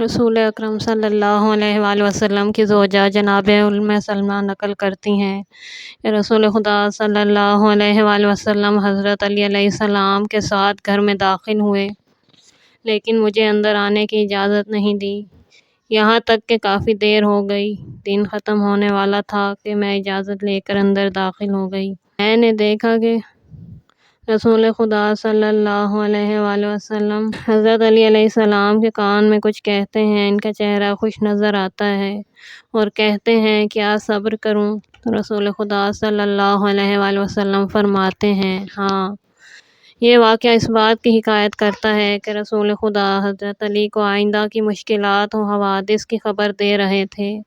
رسول اکرم صلی اللہ علیہ وآلہ وسلم کی زوجہ جناب ام سلمہ نقل کرتی ہیں کہ رسول خدا صلی اللہ علیہ وآلہ وسلم حضرت علی علیہ السلام کے ساتھ گھر میں داخل ہوئے، لیکن مجھے اندر آنے کی اجازت نہیں دی، یہاں تک کہ کافی دیر ہو گئی، دن ختم ہونے والا تھا کہ میں اجازت لے کر اندر داخل ہو گئی۔ میں نے دیکھا کہ رسول خدا صلی اللہ علیہ وآلہ وسلم حضرت علی علیہ السلام کے کان میں کچھ کہتے ہیں، ان کا چہرہ خوش نظر آتا ہے اور کہتے ہیں کیا صبر کروں؟ تو رسول خدا صلی اللہ علیہ وآلہ وسلم فرماتے ہیں ہاں۔ یہ واقعہ اس بات کی حکایت کرتا ہے کہ رسول خدا حضرت علی کو آئندہ کی مشکلات و حوادث کی خبر دے رہے تھے۔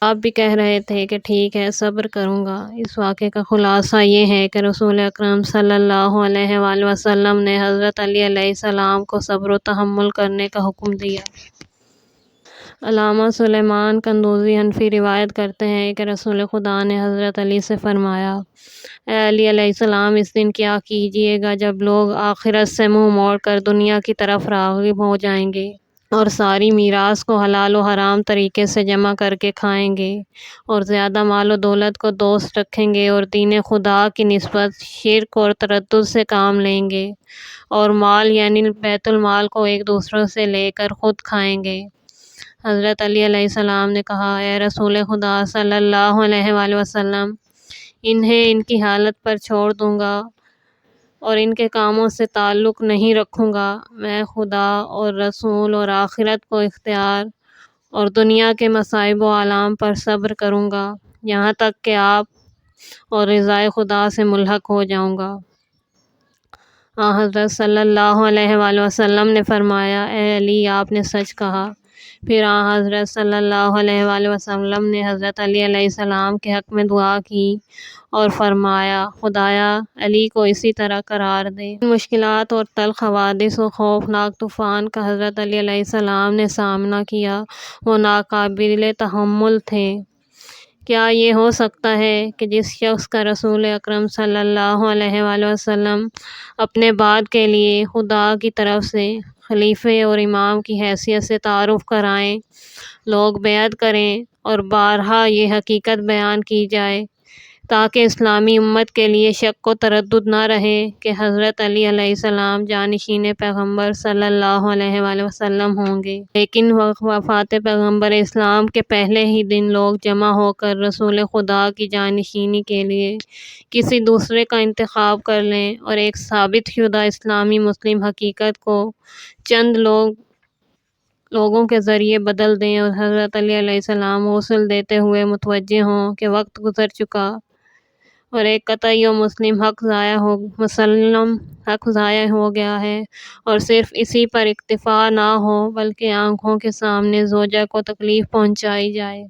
آپ بھی کہہ رہے تھے کہ ٹھیک ہے، صبر کروں گا۔ اس واقعے کا خلاصہ یہ ہے کہ رسول اکرم صلی اللہ علیہ وآلہ وسلم نے حضرت علی علیہ السلام کو صبر و تحمل کرنے کا حکم دیا۔ علامہ سلیمان قندوزی حنفی روایت کرتے ہیں کہ رسول خدا نے حضرت علی سے فرمایا، اے علی علیہ السلام، اس دن کیا کیجیے گا جب لوگ آخرت سے منہ موڑ کر دنیا کی طرف راغب ہو جائیں گے اور ساری میراث کو حلال و حرام طریقے سے جمع کر کے کھائیں گے اور زیادہ مال و دولت کو دوست رکھیں گے اور دین خدا کی نسبت شرک اور تردد سے کام لیں گے اور مال یعنی بیت المال کو ایک دوسرے سے لے کر خود کھائیں گے۔ حضرت علی علیہ السلام نے کہا، اے رسول خدا صلی اللہ علیہ وآلہ وسلم، انہیں ان کی حالت پر چھوڑ دوں گا اور ان کے کاموں سے تعلق نہیں رکھوں گا۔ میں خدا اور رسول اور آخرت کو اختیار اور دنیا کے مصائب و آلام پر صبر کروں گا، یہاں تک کہ آپ اور رضائے خدا سے ملحق ہو جاؤں گا۔ حضرت صلی اللہ علیہ وآلہ وسلم نے فرمایا، اے علی، آپ نے سچ کہا۔ پھر حضرت صلی اللہ علیہ وآلہ وسلم نے حضرت علی علیہ السلام کے حق میں دعا کی اور فرمایا، خدایا علی کو اسی طرح قرار دے۔ ان مشکلات اور تلخ حوادث و خوفناک طوفان کا حضرت علی علیہ السلام نے سامنا کیا، وہ ناقابل تحمل تھے۔ کیا یہ ہو سکتا ہے کہ جس شخص کا رسول اکرم صلی اللہ علیہ وآلہ وسلم اپنے بعد کے لیے خدا کی طرف سے خلیفہ اور امام کی حیثیت سے تعارف کرائیں، لوگ بیعت کریں اور بارہا یہ حقیقت بیان کی جائے تاکہ اسلامی امت کے لیے شک و تردد نہ رہے کہ حضرت علی علیہ السلام جانشین پیغمبر صلی اللہ علیہ وآلہ وسلم ہوں گے، لیکن وفات پیغمبر اسلام کے پہلے ہی دن لوگ جمع ہو کر رسول خدا کی جانشینی کے لیے کسی دوسرے کا انتخاب کر لیں اور ایک ثابت شدہ اسلامی مسلم حقیقت کو چند لوگوں کے ذریعے بدل دیں اور حضرت علی علیہ السلام غسل دیتے ہوئے متوجہ ہوں کہ وقت گزر چکا اور ایک قطعی و مسلم مسلم حق ضائع ہو گیا ہے، اور صرف اسی پر اکتفا نہ ہو بلکہ آنکھوں کے سامنے زوجہ کو تکلیف پہنچائی جائے،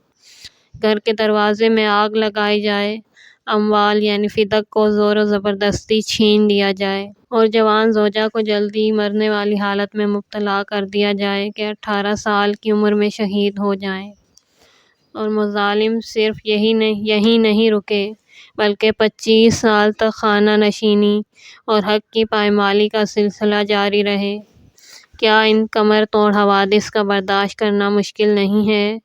گھر کے دروازے میں آگ لگائی جائے، اموال یعنی فدق کو زور و زبردستی چھین لیا جائے اور جوان زوجہ کو جلدی مرنے والی حالت میں مبتلا کر دیا جائے کہ 18 سال کی عمر میں شہید ہو جائیں، اور مظالم صرف یہی نہیں رکے بلکہ 25 سال تک خانہ نشینی اور حق کی پائمالی کا سلسلہ جاری رہے۔ کیا ان کمر توڑ حوادث کا برداشت کرنا مشکل نہیں ہے؟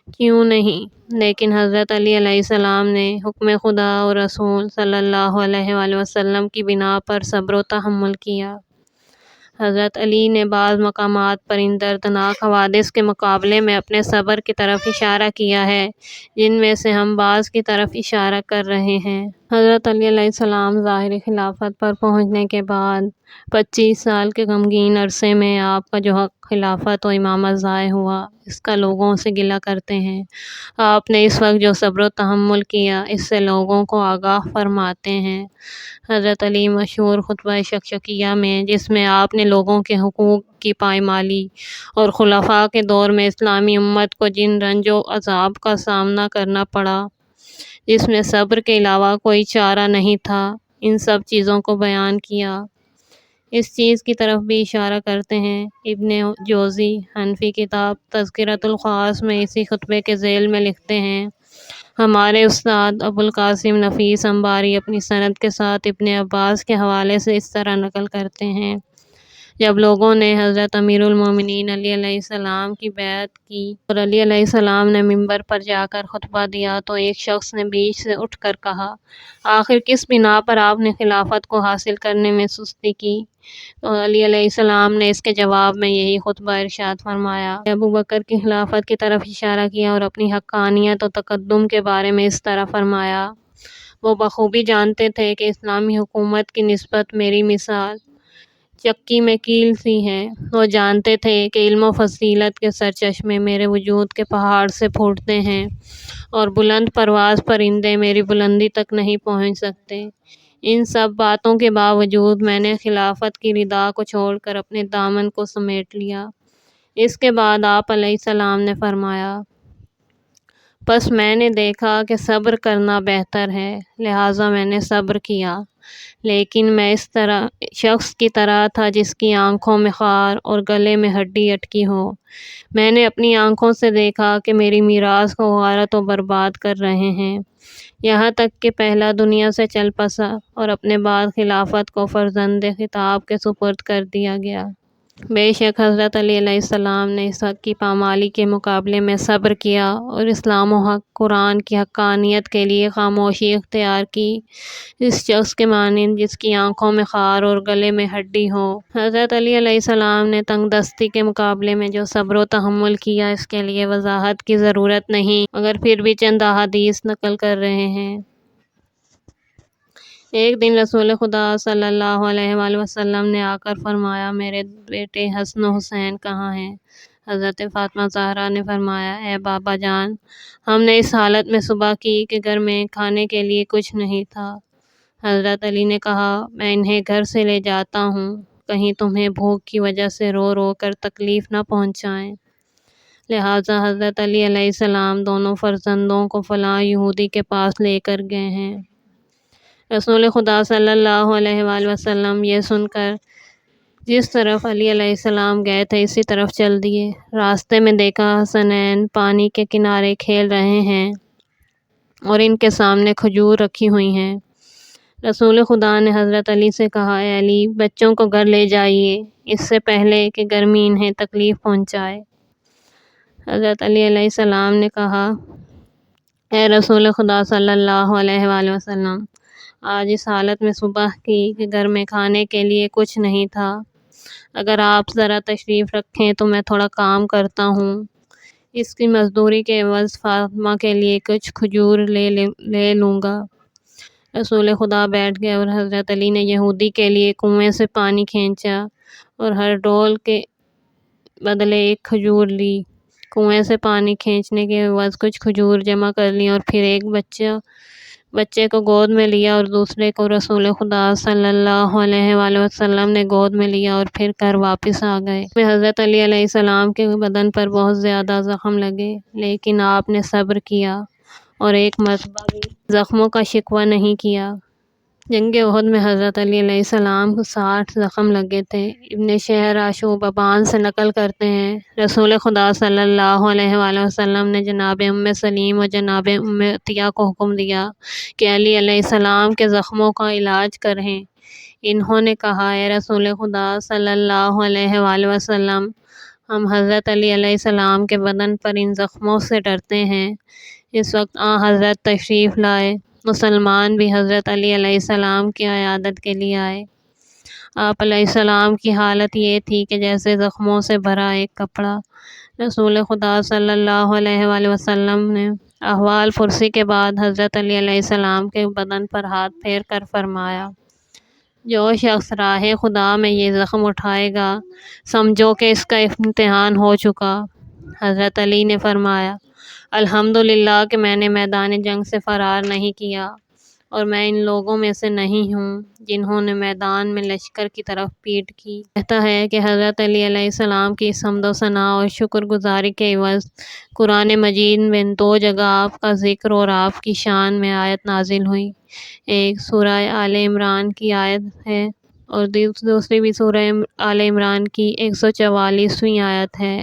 کیوں نہیں، لیکن حضرت علی علیہ السلام نے حکم خدا اور رسول صلی اللہ علیہ وآلہ وسلم کی بنا پر صبر و تحمل کیا۔ حضرت علی نے بعض مقامات پر ان دردناک حوادث کے مقابلے میں اپنے صبر کی طرف اشارہ کیا ہے، جن میں سے ہم بعض کی طرف اشارہ کر رہے ہیں۔ حضرت علی علیہ السلام ظاہری خلافت پر پہنچنے کے بعد 25 سال کے غمگین عرصے میں آپ کا جو حق خلافت و امامت ضائع ہوا، اس کا لوگوں سے گلہ کرتے ہیں۔ آپ نے اس وقت جو صبر و تحمل کیا، اس سے لوگوں کو آگاہ فرماتے ہیں۔ حضرت علی مشہور خطبہ شکشکیہ میں، جس میں آپ نے لوگوں کے حقوق کی پائمالی اور خلفاء کے دور میں اسلامی امت کو جن رنج و عذاب کا سامنا کرنا پڑا، جس میں صبر کے علاوہ کوئی چارہ نہیں تھا، ان سب چیزوں کو بیان کیا۔ اس چیز کی طرف بھی اشارہ کرتے ہیں۔ ابن جوزی حنفی کتاب تذکرۃ الخواص میں اسی خطبے کے ذیل میں لکھتے ہیں، ہمارے استاد ابوالقاسم نفیس انباری اپنی سند کے ساتھ ابن عباس کے حوالے سے اس طرح نقل کرتے ہیں، جب لوگوں نے حضرت امیر المومنین علی علیہ السلام کی بیعت کی اور علی علیہ السلام نے منبر پر جا کر خطبہ دیا تو ایک شخص نے بیچ سے اٹھ کر کہا، آخر کس بنا پر آپ نے خلافت کو حاصل کرنے میں سستی کی؟ تو علی علیہ السلام نے اس کے جواب میں یہی خطبہ ارشاد فرمایا، ابو بکر کی خلافت کی طرف اشارہ کیا اور اپنی حقانیت و تقدم کے بارے میں اس طرح فرمایا، وہ بخوبی جانتے تھے کہ اسلامی حکومت کی نسبت میری مثال چکی میں کیل سی ہے۔ وہ جانتے تھے کہ علم و فضیلت کے سرچشمے میرے وجود کے پہاڑ سے پھوٹتے ہیں اور بلند پرواز پرندے میری بلندی تک نہیں پہنچ سکتے۔ ان سب باتوں کے باوجود میں نے خلافت کی ردا کو چھوڑ کر اپنے دامن کو سمیٹ لیا۔ اس کے بعد آپ علیہ السلام نے فرمایا، پس میں نے دیکھا کہ صبر کرنا بہتر ہے، لہٰذا میں نے صبر کیا، لیکن میں اس شخص کی طرح تھا جس کی آنکھوں میں خار اور گلے میں ہڈی اٹکی ہو۔ میں نے اپنی آنکھوں سے دیکھا کہ میری میراث کو غارت و برباد کر رہے ہیں، یہاں تک کہ پہلا دنیا سے چل بسا اور اپنے بعد خلافت کو فرزند خطاب کے سپرد کر دیا گیا۔ بے شک حضرت علی علیہ السلام نے اس حق کی پامالی کے مقابلے میں صبر کیا اور اسلام و حق قرآن کی حقانیت کے لیے خاموشی اختیار کی، اس شخص کے مانند جس کی آنکھوں میں خار اور گلے میں ہڈی ہو۔ حضرت علی علیہ السلام نے تنگ دستی کے مقابلے میں جو صبر و تحمل کیا، اس کے لیے وضاحت کی ضرورت نہیں، مگر پھر بھی چند احادیث نقل کر رہے ہیں۔ ایک دن رسول خدا صلی اللہ علیہ وآلہ وسلم نے آ کر فرمایا، میرے بیٹے حسن و حسین کہاں ہیں؟ حضرت فاطمہ زہرا نے فرمایا، اے بابا جان، ہم نے اس حالت میں صبح کی کہ گھر میں کھانے کے لیے کچھ نہیں تھا۔ حضرت علی نے کہا، میں انہیں گھر سے لے جاتا ہوں، کہیں تمہیں بھوک کی وجہ سے رو رو کر تکلیف نہ پہنچائیں۔ لہٰذا حضرت علی علیہ السلام دونوں فرزندوں کو فلاں یہودی کے پاس لے کر گئے ہیں۔ رسول خدا صلی اللہ علیہ وآلہ وسلم یہ سن کر جس طرف علی علیہ السلام گئے تھے اسی طرف چل دیے۔ راستے میں دیکھا حسنین پانی کے کنارے کھیل رہے ہیں اور ان کے سامنے کھجور رکھی ہوئی ہیں۔ رسول خدا نے حضرت علی سے کہا، اے علی، بچوں کو گھر لے جائیے اس سے پہلے کہ گرمی انہیں تکلیف پہنچائے۔ حضرت علی علیہ السلام نے کہا، اے رسول خدا صلی اللہ علیہ وآلہ وسلم، آج اس حالت میں صبح کی کہ گھر میں کھانے کے لیے کچھ نہیں تھا، اگر آپ ذرا تشریف رکھیں تو میں تھوڑا کام کرتا ہوں، اس کی مزدوری کے عوض فاطمہ کے لیے کچھ کھجور لے لوں گا۔ رسول خدا بیٹھ گئے اور حضرت علی نے یہودی کے لیے کنویں سے پانی کھینچا اور ہر ڈول کے بدلے ایک کھجور لی۔ کنویں سے پانی کھینچنے کے عوض کچھ کھجور جمع کر لی اور پھر ایک بچے کو گود میں لیا اور دوسرے کو رسول خدا صلی اللہ علیہ وآلہ وسلم نے گود میں لیا اور پھر گھر واپس آ گئے۔ حضرت علی علیہ السلام کے بدن پر بہت زیادہ زخم لگے، لیکن آپ نے صبر کیا اور ایک مرتبہ بھی زخموں کا شکوہ نہیں کیا۔ جنگ احد میں حضرت علی علیہ السلام کو 60 زخم لگے تھے۔ ابن شہر شعب ابان سے نقل کرتے ہیں، رسول خدا صلی اللہ علیہ وآلہ وسلم نے جناب ام سلیم اور جناب ام عطیہ کو حکم دیا کہ علی علیہ السلام کے زخموں کا علاج کریں۔ انہوں نے کہا، اے رسول خدا صلی اللہ علیہ وآلہ وسلم، ہم حضرت علی علیہ السلام کے بدن پر ان زخموں سے ڈرتے ہیں۔ اس وقت حضرت تشریف لائے، مسلمان بھی حضرت علی علیہ السلام کی عیادت کے لیے آئے۔ آپ علیہ السلام کی حالت یہ تھی کہ جیسے زخموں سے بھرا ایک کپڑا۔ رسول خدا صلی اللہ علیہ وآلہ وسلم نے احوال پرسی کے بعد حضرت علی علیہ السلام کے بدن پر ہاتھ پھیر کر فرمایا، جو شخص راہ خدا میں یہ زخم اٹھائے گا سمجھو کہ اس کا امتحان ہو چکا۔ حضرت علی نے فرمایا، الحمدللہ کہ میں نے میدان جنگ سے فرار نہیں کیا اور میں ان لوگوں میں سے نہیں ہوں جنہوں نے میدان میں لشکر کی طرف پیٹھ کی۔ کہتا ہے کہ حضرت علی علیہ السلام کی حمد و ثنا اور شکر گزاری کے عوض قرآن مجید میں 2 جگہ آپ کا ذکر اور آپ کی شان میں آیت نازل ہوئی۔ ایک سورہ آل عمران کی آیت ہے اور دوسری بھی سورہ آل عمران کی 144ویں آیت ہے۔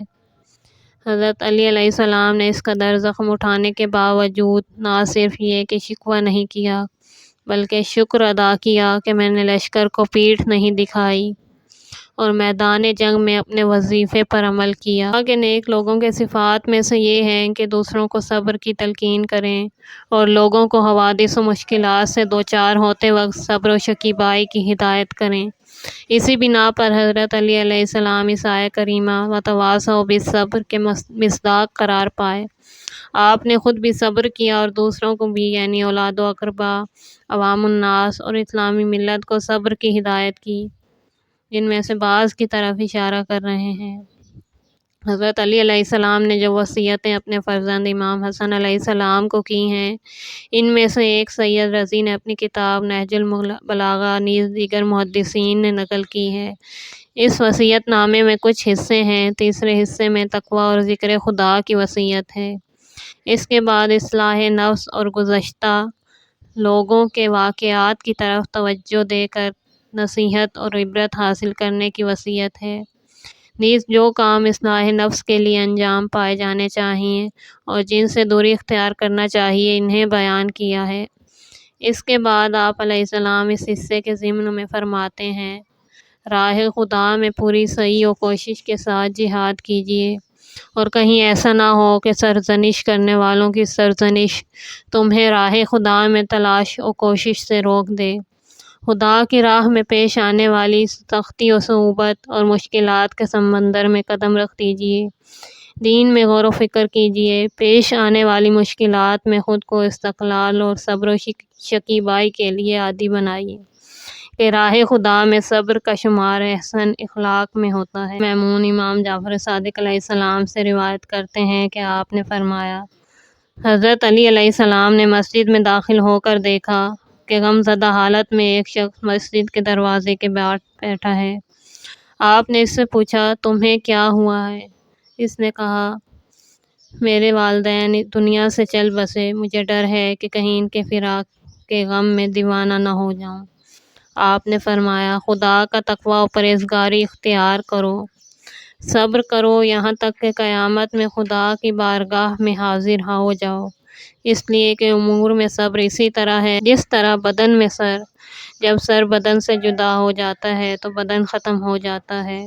حضرت علی علیہ السلام نے اس قدر زخم اٹھانے کے باوجود نہ صرف یہ کہ شکوہ نہیں کیا بلکہ شکر ادا کیا کہ میں نے لشکر کو پیٹھ نہیں دکھائی اور میدان جنگ میں اپنے وظیفے پر عمل کیا۔ اللہ کے نیک لوگوں کے صفات میں سے یہ ہے کہ دوسروں کو صبر کی تلقین کریں اور لوگوں کو حوادث و مشکلات سے دوچار ہوتے وقت صبر و شکیبائی کی ہدایت کریں۔ اسی بنا پر حضرت علی علیہ السلام اس آیہ کریمہ وتواصوا بالصبر کے مصداق قرار پائے۔ آپ نے خود بھی صبر کیا اور دوسروں کو بھی، یعنی اولاد و اقربا، عوام الناس اور اسلامی ملت کو صبر کی ہدایت کی، جن میں سے بعض کی طرف اشارہ کر رہے ہیں۔ حضرت علی علیہ السلام نے جو وصیتیں اپنے فرزند امام حسن علیہ السلام کو کی ہیں، ان میں سے ایک سید رضی نے اپنی کتاب نہج البلاغہ نیز دیگر محدثین نے نقل کی ہے۔ اس وصیت نامے میں کچھ حصے ہیں۔ تیسرے حصے میں تقوی اور ذکر خدا کی وصیت ہے۔ اس کے بعد اصلاح نفس اور گزشتہ لوگوں کے واقعات کی طرف توجہ دے کر نصیحت اور عبرت حاصل کرنے کی وصیت ہے۔ نیز جو کام اصلاح نفس کے لیے انجام پائے جانے چاہیے اور جن سے دوری اختیار کرنا چاہیے، انہیں بیان کیا ہے۔ اس کے بعد آپ علیہ السلام اس حصے کے ضمن میں فرماتے ہیں: راہ خدا میں پوری سعی و کوشش کے ساتھ جہاد کیجیے، اور کہیں ایسا نہ ہو کہ سرزنش کرنے والوں کی سرزنش تمہیں راہ خدا میں تلاش و کوشش سے روک دے۔ خدا کی راہ میں پیش آنے والی سختی و صعوبت اور مشکلات کے سمندر میں قدم رکھ دیجیے۔ دین میں غور و فکر کیجیے۔ پیش آنے والی مشکلات میں خود کو استقلال اور صبر و شکیبائی کے لیے عادی بنائیے کہ راہ خدا میں صبر کا شمار احسن اخلاق میں ہوتا ہے۔ میمون امام جعفر صادق علیہ السلام سے روایت کرتے ہیں کہ آپ نے فرمایا: حضرت علی علیہ السلام نے مسجد میں داخل ہو کر دیکھا کہ غم زدہ حالت میں ایک شخص مسجد کے دروازے کے باہر بیٹھا ہے۔ آپ نے اس سے پوچھا: تمہیں کیا ہوا ہے؟ اس نے کہا: میرے والدین دنیا سے چل بسے، مجھے ڈر ہے کہ کہیں ان کے فراق کے غم میں دیوانہ نہ ہو جاؤں۔ آپ نے فرمایا: خدا کا تقوی و پرہیزگاری اختیار کرو، صبر کرو یہاں تک کہ قیامت میں خدا کی بارگاہ میں حاضر ہو جاؤ، اس لیے کہ امور میں صبر اسی طرح ہے جس طرح بدن میں سر، جب سر بدن سے جدا ہو جاتا ہے تو بدن ختم ہو جاتا ہے،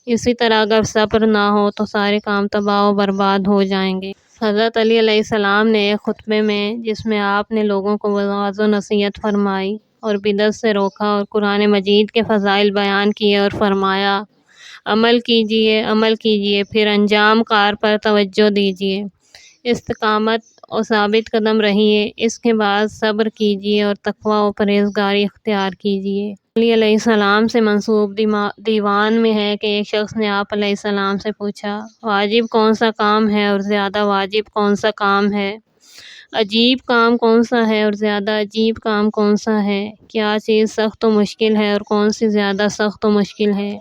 اسی طرح اگر صبر نہ ہو تو سارے کام تباہ و برباد ہو جائیں گے۔ حضرت علی علیہ السلام نے ایک خطبے میں، جس میں آپ نے لوگوں کو وعظ و نصیحت فرمائی اور بدعت سے روکا اور قرآن مجید کے فضائل بیان کیے اور فرمایا: عمل کیجیے، پھر انجام کار پر توجہ دیجیے، استقامت اور ثابت قدم رہیے، اس کے بعد صبر کیجیے اور تقوی و پرہیزگاری اختیار کیجیے۔ علی علیہ السلام سے منسوب دیوان میں ہے کہ ایک شخص نے آپ علیہ السلام سے پوچھا: واجب کون سا کام ہے اور زیادہ واجب کون سا کام ہے؟ عجیب کام کون سا ہے اور زیادہ عجیب کام کون سا ہے؟ کیا چیز سخت و مشکل ہے اور کون سی زیادہ سخت و مشکل ہے؟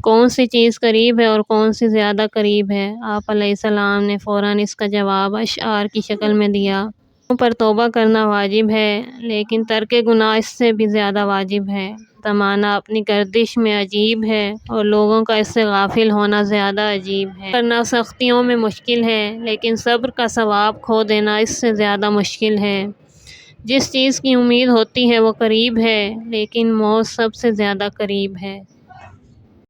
کون سی چیز قریب ہے اور کون سی زیادہ قریب ہے؟ آپ علیہ السلام نے فوراً اس کا جواب اشعار کی شکل میں دیا: گناہوں پر توبہ کرنا واجب ہے، لیکن ترک گناہ اس سے بھی زیادہ واجب ہے۔ زمانہ اپنی گردش میں عجیب ہے اور لوگوں کا اس سے غافل ہونا زیادہ عجیب ہے۔ کرنا سختیوں میں مشکل ہے، لیکن صبر کا ثواب کھو دینا اس سے زیادہ مشکل ہے۔ جس چیز کی امید ہوتی ہے وہ قریب ہے، لیکن موت سب سے زیادہ قریب ہے۔